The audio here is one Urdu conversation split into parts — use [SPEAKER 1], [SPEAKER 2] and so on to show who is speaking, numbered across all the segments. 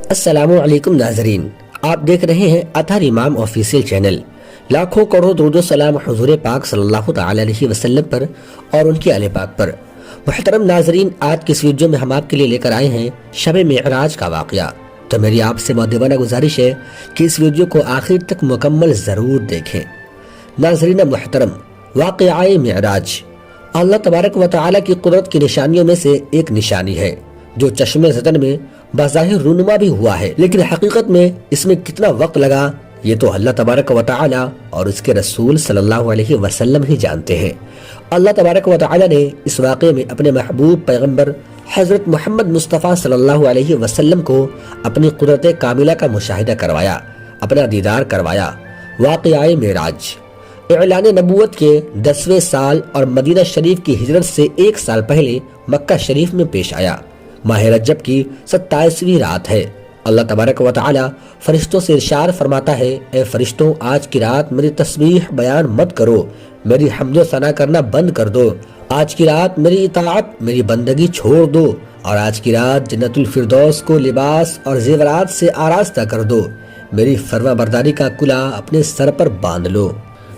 [SPEAKER 1] السلام علیکم ناظرین، آپ دیکھ رہے ہیں اطہر امام آفیشیل چینل۔ لاکھوں کروڑ درود و سلام حضور پاک صلی اللہ تعالی علیہ وسلم پر اور ان کی اہل پاک پر۔ محترم ناظرین، آج کی اس ویڈیو میں ہم آپ کے لیے لے کر آئے ہیں شب معراج کا واقعہ۔ تو میری آپ سے مؤدبانہ گزارش ہے کہ اس ویڈیو کو آخر تک مکمل ضرور دیکھیں۔ ناظرین محترم، واقعہ معراج اللہ تبارک و تعالی کی قدرت کی نشانیوں میں سے ایک نشانی ہے جو چشم زدن میں بظاہر رونما بھی ہوا ہے، لیکن حقیقت میں اس میں کتنا وقت لگا یہ تو اللہ تبارک و تعالی اور اس کے رسول صلی اللہ علیہ وسلم ہی جانتے ہیں۔ اللہ تبارک و تعالی نے اس واقعے میں اپنے محبوب پیغمبر حضرت محمد مصطفیٰ صلی اللہ علیہ وسلم کو اپنی قدرت کاملہ کا مشاہدہ کروایا، اپنا دیدار کروایا۔ واقعہ معراج اعلان نبوت کے 10ویں سال اور مدینہ شریف کی ہجرت سے 1 سال پہلے مکہ شریف میں پیش آیا۔ ماہ رجب کی 27ویں رات ہے۔ اللہ تبارک و تعالی فرشتوں سے ارشاد فرماتا ہے، اے فرشتوں، آج کی رات میری تسبیح بیان مت کرو، میری حمد و ثنا کرنا بند کر دو۔ آج کی رات میری اطاعت، میری بندگی چھوڑ دو، اور آج کی رات جنت الفردوس کو لباس اور زیورات سے آراستہ کر دو۔ میری فرما برداری کا کلا اپنے سر پر باندھ لو۔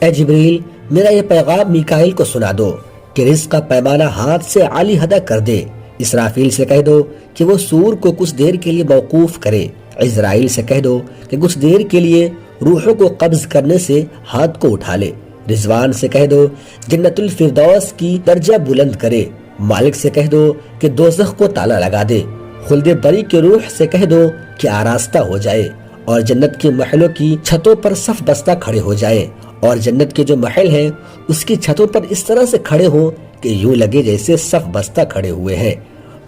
[SPEAKER 1] اے جبریل، میرا یہ پیغام میکائیل کو سنا دو کہ رزق کا پیمانہ ہاتھ سے عالی حدا کر دے۔ اسرافیل سے کہہ دو کہ وہ سور کو کچھ دیر کے لیے موقوف کرے۔ عزرائیل سے کہہ دو کہ کچھ دیر کے لیے روحوں کو قبض کرنے سے ہاتھ کو اٹھا لے۔ رضوان سے کہہ دو جنت الفردوس کی درجہ بلند کرے۔ مالک سے کہہ دو کہ دوزخ کو تالا لگا دے۔ خلد بری کے روح سے کہہ دو کہ آراستہ ہو جائے اور جنت کے محلوں کی چھتوں پر صف بستہ کھڑے ہو جائے، اور جنت کے جو محل ہیں اس کی چھتوں پر اس طرح سے کھڑے ہوں کہ یوں لگے جیسے صف بستہ کھڑے ہوئے ہیں۔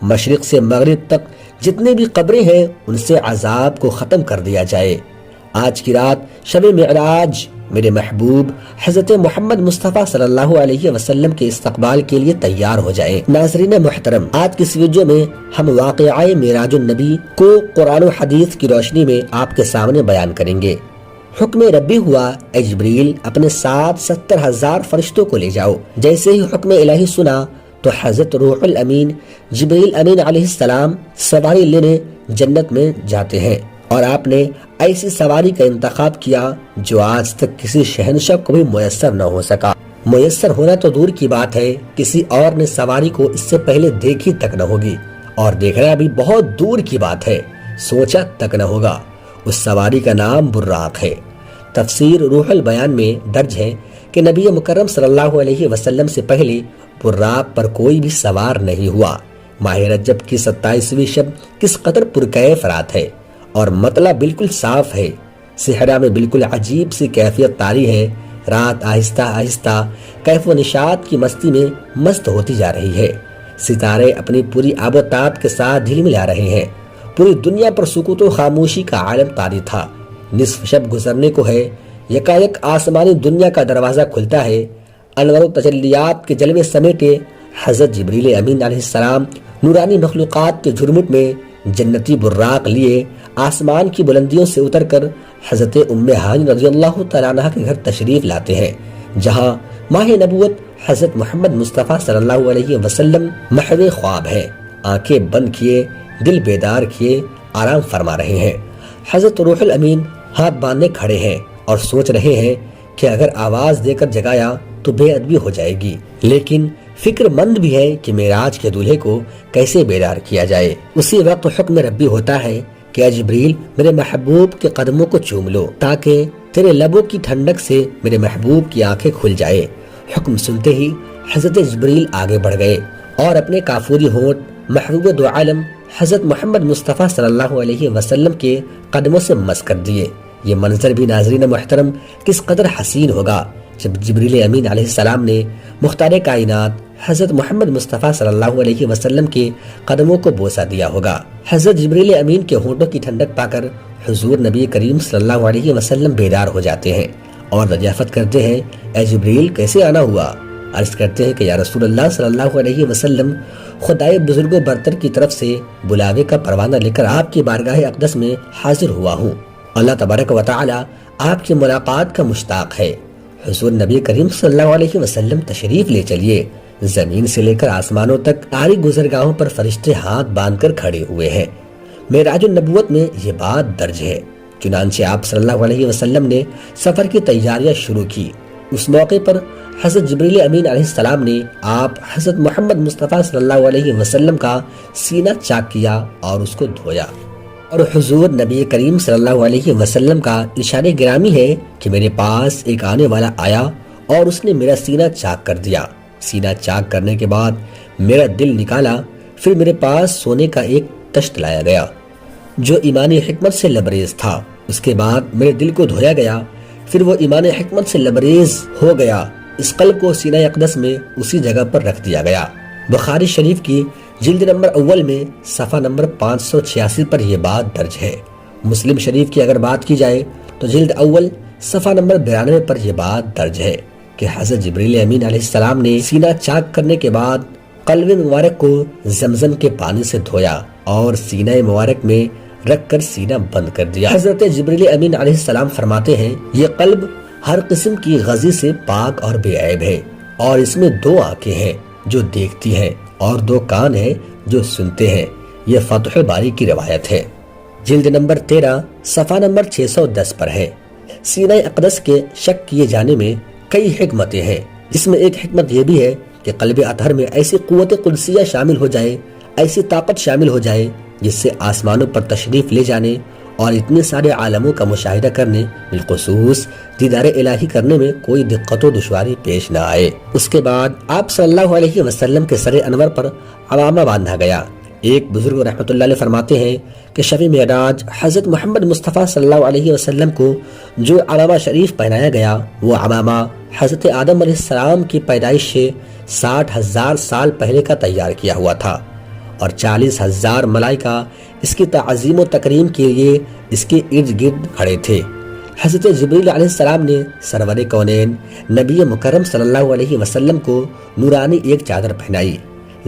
[SPEAKER 1] مشرق سے مغرب تک جتنے بھی قبریں ہیں ان سے عذاب کو ختم کر دیا جائے۔ آج کی رات شب معراج میرے محبوب حضرت محمد مصطفیٰ صلی اللہ علیہ وسلم کے استقبال کے لیے تیار ہو جائیں۔ ناظرین محترم، آج کی اس ویڈیو میں ہم واقعہ معراج النبی کو قرآن و حدیث کی روشنی میں آپ کے سامنے بیان کریں گے۔ حکم ربی ہوا، اے جبریل اپنے ساتھ 70,000 فرشتوں کو لے جاؤ۔ جیسے ہی حکم الہی سنا تو حضرت روح الامین جبریل امین علیہ السلام سواری لینے جنت میں جاتے ہیں، اور آپ نے ایسی سواری کا انتخاب کیا جو آج تک کسی شہنشاہ کو بھی میسر نہ ہو سکا۔ میسر ہونا تو دور کی بات ہے، کسی اور نے سواری کو اس سے پہلے دیکھی تک نہ ہوگی، اور دیکھنا بھی بہت دور کی بات ہے، سوچا تک نہ ہوگا۔ اس سواری کا نام براق ہے۔ تفسیر روح البیان میں درج ہے کہ نبی مکرم صلی اللہ علیہ وسلم سے پہلے براق پر کوئی بھی سوار نہیں ہوا۔ ماہ رجب کی 27ویں شب کس قدر پرکیف رات ہے، اور مطلع بالکل صاف ہے۔ صحرا میں بالکل عجیب سی کیفیت طاری ہے۔ رات آہستہ آہستہ کیف و نشاط کی مستی میں مست ہوتی جا رہی ہے۔ ستارے اپنی پوری آب و تاب کے ساتھ جھلملا رہے ہیں۔ پوری دنیا پر سکوت و خاموشی کا عالم طاری تھا۔ نصف شب گزرنے کو ہے، یکایک آسمانی دنیا کا دروازہ کھلتا ہے۔ انوار و تجلیات کے جلوے سمیٹے حضرت جبریل امین علیہ السلام نورانی مخلوقات کے جھرمٹ میں جنتی براق لیے آسمان کی بلندیوں سے اتر کر حضرت ام ہانی رضی اللہ تعالیٰ عنہ کے گھر تشریف لاتے ہیں، جہاں ماہ نبوت حضرت محمد مصطفیٰ صلی اللہ علیہ وسلم محو خواب ہیں۔ آنکھیں بند کیے، دل بیدار کیے آرام فرما رہے ہیں۔ حضرت روح الامین ہاتھ باندھے کھڑے ہیں اور سوچ رہے ہیں کہ اگر آواز دے کر جگایا تو بے ادبی ہو جائے گی، لیکن فکر مند بھی ہے کہ معراج کے دولہے کو کیسے بیدار کیا جائے۔ اسی وقت حکم ربی ہوتا ہے کہ اے جبریل میرے محبوب کے قدموں کو چوم لو تاکہ تیرے لبوں کی ٹھنڈک سے میرے محبوب کی آنکھیں کھل جائے۔ حکم سنتے ہی حضرت جبریل آگے بڑھ گئے اور اپنے کافوری ہونٹ محبوب دو عالم حضرت محمد مصطفیٰ صلی اللہ علیہ وسلم کے قدموں سے مس کر دیے۔ یہ منظر بھی ناظرین محترم کس قدر حسین ہوگا جب جبریل امین علیہ السلام نے مختار کائنات حضرت محمد مصطفیٰ صلی اللہ علیہ وسلم کے قدموں کو بوسہ دیا ہوگا۔ حضرت جبریل امین کے ہونٹوں کی ٹھنڈک پا کر حضور نبی کریم صلی اللہ علیہ وسلم بیدار ہو جاتے ہیں اور دریافت کرتے ہیں، اے جبریل کیسے آنا ہوا؟ عرض کرتے ہیں کہ یا رسول اللہ صلی اللہ علیہ وسلم، خدائے بزرگ و برتر کی طرف سے بلاوے کا پروانہ لے کر آپ کی بارگاہ اقدس میں حاضر ہوا ہوں۔ اللہ تبارک و تعالی آپ کی ملاقات کا مشتاق ہے۔ حضور نبی کریم صلی اللہ علیہ وسلم تشریف لے چلیے۔ زمین سے لے کر آسمانوں تک ساری گزرگاہوں پر فرشتے ہاتھ باندھ کر کھڑے ہوئے ہیں۔ معراج النبوت میں یہ بات درج ہے۔ چنانچہ آپ صلی اللہ علیہ وسلم نے سفر کی تیاریاں شروع کی۔ اس موقع پر حضرت جبریل امین علیہ السلام نے آپ حضرت محمد مصطفیٰ صلی اللہ علیہ وسلم کا سینہ چاک کیا اور اس کو دھویا، اور حضور نبی کریم صلی اللہ علیہ وسلم کا ارشاد گرامی ہے کہ میرے پاس ایک آنے والا آیا اور اس نے میرا سینہ چاک کر دیا۔ سینہ چاک کرنے کے بعد میرا دل نکالا، پھر میرے پاس سونے کا ایک تشت لایا گیا جو ایمان حکمت سے لبریز تھا۔ اس کے بعد میرے دل کو دھویا گیا، پھر وہ ایمان حکمت سے لبریز ہو گیا۔ اس قلب کو سینہ اقدس میں اسی جگہ پر رکھ دیا گیا۔ بخاری شریف کی جلد نمبر اول میں صفحہ نمبر 586 پر یہ بات درج ہے۔ مسلم شریف کی اگر بات کی جائے تو جلد اول صفحہ نمبر 92 پر یہ بات درج ہے کہ حضرت جبریل امین علیہ السلام نے سینہ چاک کرنے کے بعد قلب مبارک کو زمزم کے پانی سے دھویا اور سینہ مبارک میں رکھ کر سینہ بند کر دیا۔ حضرت جبریل امین علیہ السلام فرماتے ہیں، یہ قلب ہر قسم کی غضی سے پاک اور بے عیب ہے، اور اس میں 2 آنکھیں ہیں جو دیکھتی ہیں اور 2 کان ہیں جو سنتے ہیں۔ یہ فتح باری کی روایت ہے، جلد نمبر 13 صفحہ نمبر 610 پر ہے۔ سینہ اقدس کے شک کیے جانے میں کئی حکمتیں ہیں۔ اس میں ایک حکمت یہ بھی ہے کہ قلب اطہر میں ایسی قوت قدسیہ شامل ہو جائے، ایسی طاقت شامل ہو جائے جس سے آسمانوں پر تشریف لے جانے اور اتنے سارے عالموں کا مشاہدہ کرنے، بالخصوص دیدار الہی کرنے میں کوئی دقت و دشواری پیش نہ آئے۔ اس کے بعد آپ صلی اللہ علیہ وسلم کے سر انور پر عمامہ باندھا گیا۔ ایک بزرگ رحمۃ اللہ علیہ فرماتے ہیں کہ شب معراج حضرت محمد مصطفیٰ صلی اللہ علیہ وسلم کو جو عمامہ شریف پہنایا گیا، وہ عمامہ حضرت آدم علیہ السلام کی پیدائش سے 60,000 سال پہلے کا تیار کیا ہوا تھا، اور 40,000 ملائکہ اس کی تعظیم و تکریم کے لیے اس کے ارد گرد کھڑے تھے۔ حضرت جبریل علیہ السلام نے سرور کونین نبی مکرم صلی اللہ علیہ وسلم کو نورانی ایک چادر پہنائی،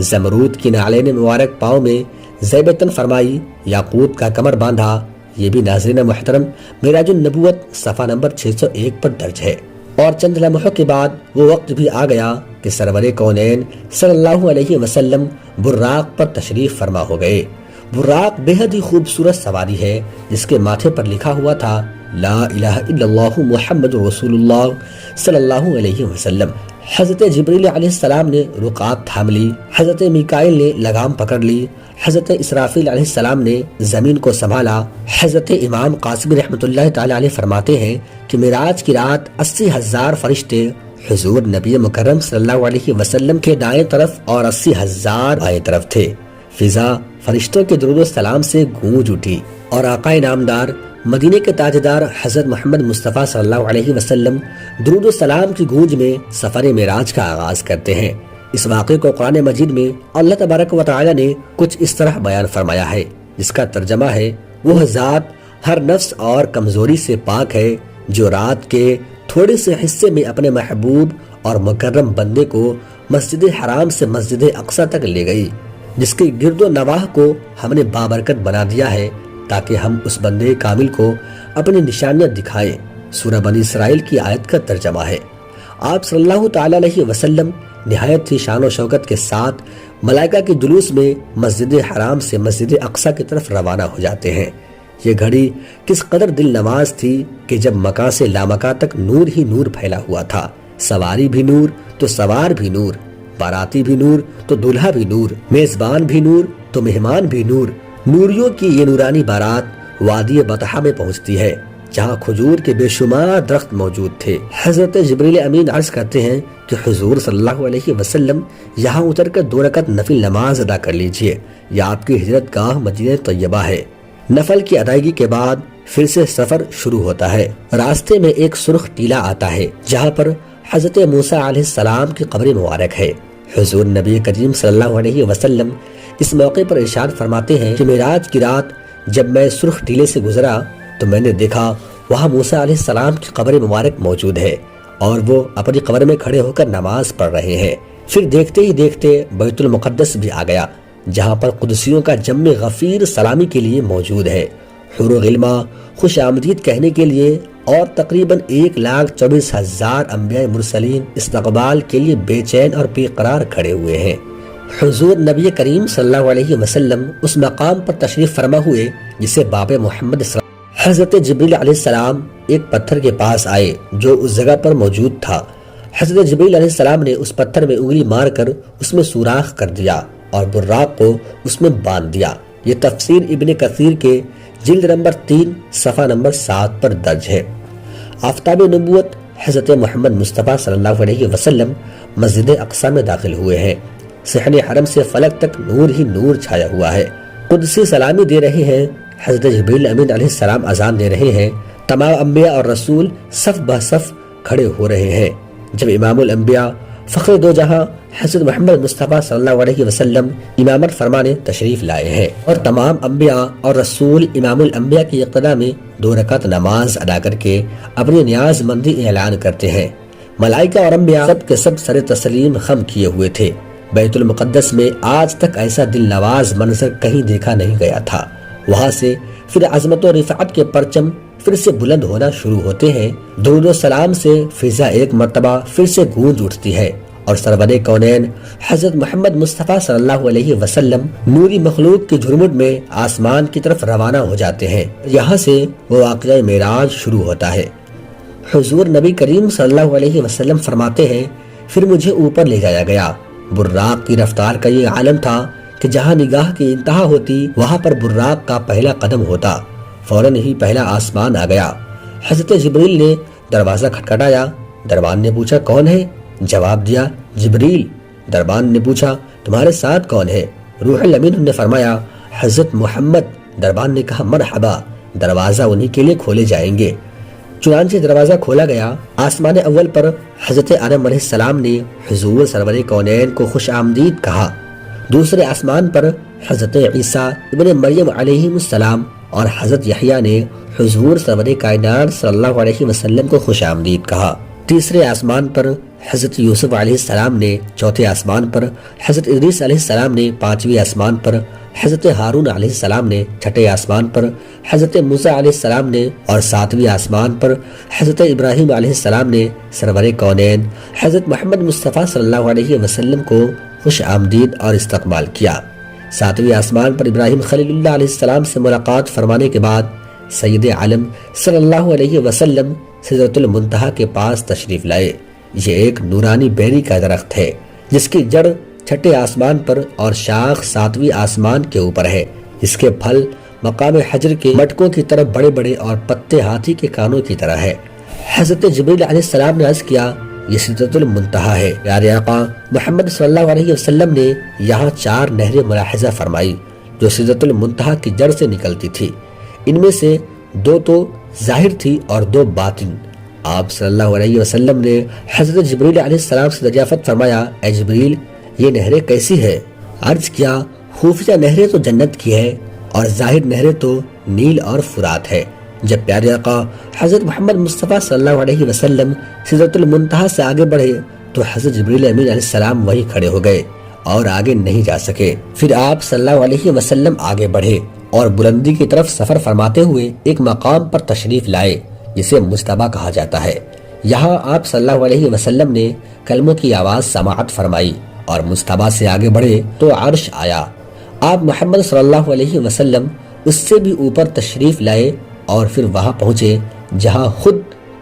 [SPEAKER 1] زمرود کی نعلین مبارک پاؤں میں زیبتن فرمائی، یاقوت کا کمر باندھا۔ یہ بھی ناظرین محترم معراج النبوت صفحہ نمبر 601 پر درج ہے۔ اور چند لمحوں کے بعد وہ وقت بھی آ گیا کہ سرور کونین صلی اللہ علیہ وسلم براق پر تشریف فرما ہو گئے۔ براق بے حد ہی خوبصورت سواری ہے جس کے ماتھے پر لکھا ہوا تھا لا الہ الا اللہ محمد رسول اللہ صلی اللہ علیہ وسلم۔ حضرت جبریل علیہ السلام نے رکاب تھام لی، حضرت میکائیل نے لگام پکڑ لی، حضرت اسرافیل علیہ السلام نے زمین کو سنبھالا۔ حضرت امام قاسمی رحمۃ اللہ تعالی علیہ فرماتے ہیں کہ معراج کی رات 80,000 فرشتے حضور نبی مکرم صلی اللہ علیہ وسلم کے دائیں طرف اور 80,000 بائیں طرف تھے۔ فضا فرشتوں کے درود و سلام سے گونج اٹھی، اور آقا نامدار مدینے کے تاجدار حضرت محمد مصطفیٰ صلی اللہ علیہ وسلم درود و سلام کی گونج میں سفر معراج کا آغاز کرتے ہیں۔ اس واقعے کو قرآن مجید میں اللہ تبارک و تعالی نے کچھ اس طرح بیان فرمایا ہے، جس کا ترجمہ ہے، وہ ذات ہر نفس اور کمزوری سے پاک ہے جو رات کے تھوڑے سے حصے میں اپنے محبوب اور مکرم بندے کو مسجد حرام سے مسجد اقصی تک لے گئی، جس کے گرد و نواح کو ہم نے بابرکت بنا دیا ہے تاکہ ہم اس بندے کامل کو اپنی نشانیاں دکھائیں۔ سورہ بنی اسرائیل کی آیت کا ترجمہ ہے۔ آپ صلی اللہ تعالی علیہ وسلم نہایت ہی شان و شوکت کے ساتھ ملائکہ کے جلوس میں مسجد حرام سے مسجد اقصی کی طرف روانہ ہو جاتے ہیں۔ یہ گھڑی کس قدر دل نواز تھی کہ جب مکان سے لامکان تک نور ہی نور پھیلا ہوا تھا، سواری بھی نور تو سوار بھی نور، باراتی بھی نور تو دلہا بھی نور، میزبان بھی نور تو مہمان بھی نور۔ نوریوں کی یہ نورانی بارات وادی بطحا میں پہنچتی ہے جہاں کھجور کے بے شمار درخت موجود تھے۔ حضرت جبریل امین عرض کرتے ہیں کہ حضور صلی اللہ علیہ وسلم یہاں اتر کر 2 رکعت نفل نماز ادا کر لیجئے، یہ آپ کی ہجرت گاہ مدینہ طیبہ ہے۔ نفل کی ادائیگی کے بعد پھر سے سفر شروع ہوتا ہے۔ راستے میں ایک سرخ ٹیلا آتا ہے جہاں پر حضرت موسیٰ علیہ السلام کی قبر مبارک ہے۔ حضور نبی کریم صلی اللہ علیہ وسلم اس موقع پر ارشاد فرماتے ہیں کہ معراج کی رات جب میں سرخ ٹیلے سے گزرا تو میں نے دیکھا وہاں موسیٰ علیہ السلام کی قبر مبارک موجود ہے اور وہ اپنی قبر میں کھڑے ہو کر نماز پڑھ رہے ہیں۔ پھر دیکھتے ہی دیکھتے بیت المقدس بھی آ گیا جہاں پر قدسیوں کا جم غفیر سلامی کے لیے موجود ہے، حور و غلمہ خوش آمدید کہنے کے لیے، اور تقریباً 1,24,000 انبیاء مرسلین استقبال کے لیے بے چین اور بے قرار کھڑے ہوئے ہیں۔ حضور نبی کریم صلی اللہ علیہ وسلم اس مقام پر تشریف فرما ہوئے جسے باب محمد صلی اللہ علیہ وسلم حضرت جبریل علیہ السلام ایک پتھر کے پاس آئے جو اس جگہ پر موجود تھا۔ حضرت جبریل علیہ السلام نے اس پتھر میں انگلی مار کر اس میں سوراخ کر دیا اور براق کو اس میں باندھ دیا۔ یہ تفسیر ابن کثیر کے جلد نمبر 3 صفحہ نمبر 7 پر درج ہے۔ آفتاب نبوت حضرت محمد مصطفیٰ صلی اللہ علیہ وسلم مسجد اقصی میں داخل ہوئے ہیں۔ صحن حرم سے فلک تک نور ہی نور چھایا ہوا ہے۔ قدسی سلامی دے رہے ہیں، حضرت جبریل امین علیہ السلام اذان دے رہے ہیں، تمام انبیاء اور رسول صف بہ صف کھڑے ہو رہے ہیں۔ جب امام الانبیاء فخر دو جہاں حضرت محمد مصطفیٰ صلی اللہ علیہ وسلم امامت فرمانے تشریف لائے ہیں اور تمام انبیاء اور رسول امام الانبیاء کی اقتداء میں 2 رکعت نماز ادا کر کے اپنی نیاز مندی اعلان کرتے ہیں۔ ملائکہ اور انبیاء سب کے سب سر تسلیم خم کیے ہوئے تھے۔ بیت المقدس میں آج تک ایسا دل نواز منظر کہیں دیکھا نہیں گیا تھا۔ وہاں سے پھر عظمت و رفعت کے پرچم پھر سے بلند ہونا شروع ہوتے ہیں۔ درود و سلام سے فضا ایک مرتبہ پھر سے گونج اٹھتی ہے اور سرور کونین حضرت محمد مصطفیٰ صلی اللہ علیہ وسلم نوری مخلوق کی جھرمٹ میں آسمان کی طرف روانہ ہو جاتے ہیں۔ یہاں سے وہ واقعہ معراج شروع ہوتا ہے۔ حضور نبی کریم صلی اللہ علیہ وسلم فرماتے ہیں، پھر مجھے اوپر لے جایا گیا۔ براق کی رفتار کا یہ عالم تھا کہ جہاں نگاہ کی انتہا ہوتی وہاں پر براق کا پہلا قدم ہوتا۔ فوراً ہی پہلا آسمان آ گیا۔ حضرت جبریل نے دروازہ کھٹکھٹایا۔ دربان نے پوچھا کون ہے؟ جواب دیا جبریل۔ دربان نے پوچھا تمہارے ساتھ کون ہے؟ روح الامین نے فرمایا حضرت محمد۔ دربان نے کہا مرحبا، دروازہ انہی کے لیے کھولے جائیں گے۔ چنانچہ دروازہ کھولا گیا۔ آسمان اول پر حضرت آدم علیہ السلام نے حضور سرور کونین کو خوش آمدید کہا۔ دوسرے آسمان پر حضرت عیسیٰ ابن مریم علیہ السلام اور حضرت یحییٰ نے حضور سرور کائنات صلی اللہ علیہ وسلم کو خوش آمدید کہا۔ تیسرے آسمان پر حضرت یوسف علیہ السلام نے، چوتھے آسمان پر حضرت ادریس علیہ السلام نے، پانچویں آسمان پر حضرت ہارون علیہ السلام نے، چھٹے آسمان پر حضرت موسیٰ علیہ السلام نے اور ساتویں آسمان پر حضرت ابراہیم علیہ السلام نے سرور کونین حضرت محمد مصطفیٰ صلی اللہ علیہ وسلم کو خوش آمدید اور استقبال کیا۔ ساتویں آسمان پر ابراہیم خلیل اللہ علیہ السلام سے ملاقات فرمانے کے بعد سید عالم صلی اللہ علیہ وسلم سدرۃ المنتہا کے پاس تشریف لائے۔ یہ ایک نورانی بیری کا درخت ہے جس کی جڑ چھٹے آسمان پر اور شاخ ساتویں آسمان کے اوپر ہے۔ اس کے پھل مقام حجر کے مٹکوں کی طرح بڑے بڑے اور پتے ہاتھی کے کانوں کی طرح ہے۔ حضرت جبریل علیہ السلام نے عرض کیا یہ سدرۃ المنتہا ہے۔ پیارے آقا محمد صلی اللہ علیہ وسلم نے یہاں 4 نہریں ملاحظہ فرمائی جو سدرۃ المنتہا کی جڑ سے نکلتی تھی۔ ان میں سے 2 تو ظاہر تھی اور 2 باطن۔ آپ صلی اللہ علیہ وسلم نے حضرت جبریل علیہ السلام سے دریافت فرمایا اے جبریل یہ نہریں کیسی ہے؟ عرض کیا خفیہ نہریں تو جنت کی ہے اور ظاہر نہریں تو نیل اور فرات ہے۔ جب پیارے آقا حضرت محمد مصطفیٰ صلی اللہ علیہ وسلم سدرۃ المنتہا سے آگے بڑھے تو حضرت جبریل امین علیہ السلام وہیں کھڑے ہو گئے اور آگے نہیں جا سکے۔ پھر آپ صلی اللہ علیہ وسلم آگے بڑھے اور بلندی کی طرف سفر فرماتے ہوئے ایک مقام پر تشریف لائے جسے مجتبیٰ کہا جاتا ہے۔ یہاں آپ صلی اللہ علیہ وسلم نے کلموں کی آواز سماعت فرمائی اور مجتبیٰ سے آگے بڑھے تو عرش آیا۔ آپ محمد صلی اللہ علیہ وسلم اس سے بھی اوپر تشریف لائے اور پھر وہاں پہنچے جہاں خود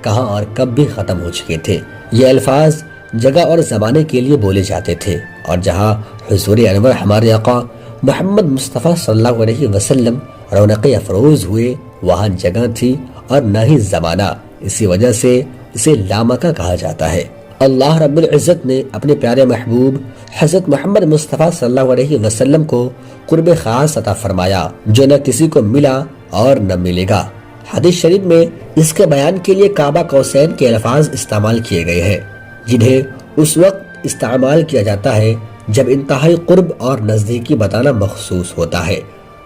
[SPEAKER 1] کہاں اور کب بھی ختم ہو چکے تھے۔ یہ الفاظ جگہ اور زمانے کے لیے بولے جاتے تھے اور جہاں حضور انور ہمارے آقا محمد مصطفیٰ صلی اللہ علیہ وسلم رونق افروز ہوئے وہاں جگہ تھی اور نہ ہی زمانہ، اسی وجہ سے اسے لامکہ کہا جاتا ہے۔ اللہ رب العزت نے اپنے پیارے محبوب حضرت محمد مصطفیٰ صلی اللہ علیہ وسلم کو قرب خاص عطا فرمایا جو نہ کسی کو ملا اور نہ ملے گا۔ حدیث شریف میں اس کے بیان کے لیے کعبہ قوسین کے الفاظ استعمال کیے گئے ہیں جنہیں اس وقت استعمال کیا جاتا ہے جب انتہائی قرب اور نزدیکی بتانا مخصوص ہوتا ہے۔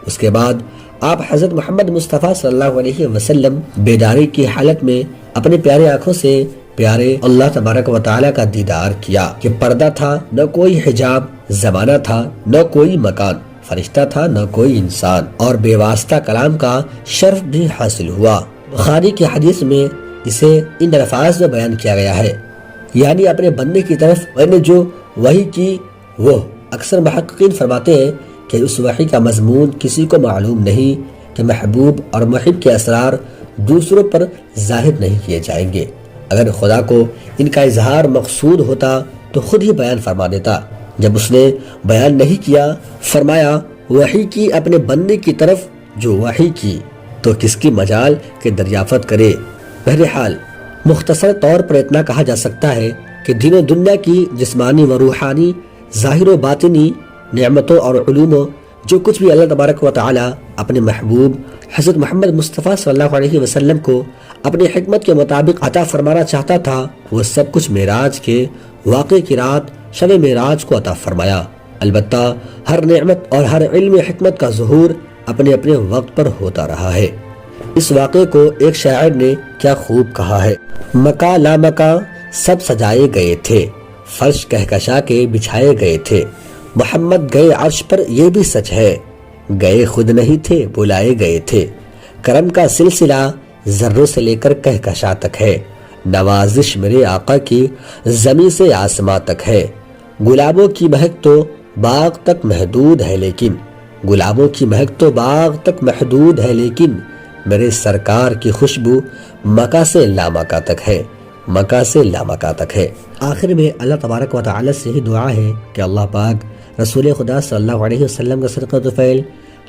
[SPEAKER 1] اس کے بعد آپ حضرت محمد مصطفیٰ صلی اللہ علیہ وسلم بیداری کی حالت میں اپنے پیارے آنکھوں سے پیارے اللہ تبارک و تعالیٰ کا دیدار کیا کہ پردہ تھا نہ کوئی حجاب، زمانہ تھا نہ کوئی مکان، فرشتہ تھا نہ کوئی انسان، اور بے واسطہ کلام کا شرف بھی حاصل ہوا۔ بخاری کی حدیث میں اسے ان الفاظ میں بیان کیا گیا ہے، یعنی اپنے بندے کی طرف میں نے جو وحی کی وہ اکثر محققین فرماتے ہیں کہ اس وحی کا مضمون کسی کو معلوم نہیں کہ محبوب اور محب کے اسرار دوسروں پر ظاہر نہیں کیے جائیں گے۔ اگر خدا کو ان کا اظہار مقصود ہوتا تو خود ہی بیان فرما دیتا۔ جب اس نے بیان نہیں کیا، فرمایا وحی کی اپنے بندے کی طرف جو وحی کی، تو کس کی مجال کہ دریافت کرے۔ بہرحال مختصر طور پر اتنا کہا جا سکتا ہے کہ دین و دنیا کی جسمانی و روحانی، ظاہر و باطنی نعمتوں اور علوموں جو کچھ بھی اللہ تبارک و تعالی اپنے محبوب حضرت محمد مصطفیٰ صلی اللہ علیہ وسلم کو اپنی حکمت کے مطابق عطا فرمانا چاہتا تھا، وہ سب کچھ معراج کے واقعے کی رات شب معراج کو عطا فرمایا۔ البتہ ہر نعمت اور ہر علم حکمت کا ظہور اپنے اپنے وقت پر ہوتا رہا ہے۔ اس واقعے کو ایک شاعر نے کیا خوب کہا ہے: مکہ لا مکہ سب سجائے گئے تھے، فرش کہکشا کے بچھائے گئے تھے، محمد گئے عرش پر یہ بھی سچ ہے، گئے خود نہیں تھے بلائے گئے تھے، کرم کا سلسلہ ذروں سے لے کر کہکشاں تک ہے، نوازش میرے آقا کی زمین سے آسماں تک ہے، گلابوں کی مہک تو باغ تک محدود ہے لیکن گلابوں کی مہک تو باغ تک محدود ہے لیکن میرے سرکار کی خوشبو مکہ سے لامکہ تک ہے، مکہ سے لامکہ تک ہے۔ آخر میں اللہ تبارک و تعالی سے ہی دعا ہے کہ اللہ پاک رسول خدا صلی اللہ علیہ وسلم کا صدقہ طفیل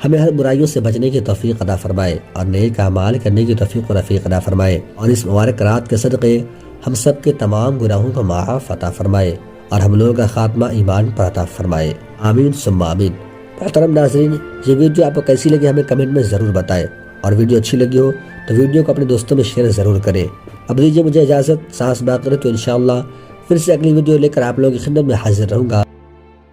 [SPEAKER 1] ہمیں ہر برائیوں سے بچنے کی توفیق عطا فرمائے اور نیک اعمال کرنے کی توفیق و رفیق عطا فرمائے، اور اس مبارک رات کے صدقے ہم سب کے تمام گناہوں کو معاف عطا فرمائے اور ہم لوگوں کا خاتمہ ایمان پر عطا فرمائے، آمین ثم آمین۔ محترم ناظرین، یہ ویڈیو آپ کو کیسی لگی ہمیں کمنٹ میں ضرور بتائیں، اور ویڈیو اچھی لگی ہو تو ویڈیو کو اپنے دوستوں میں شیئر ضرور کریں۔ اب دیجیے مجھے اجازت، سانس باقی رہے تو انشاءاللہ پھر سے اگلی ویڈیو لے کر آپ لوگوں کی خدمت میں حاضر رہوں گا۔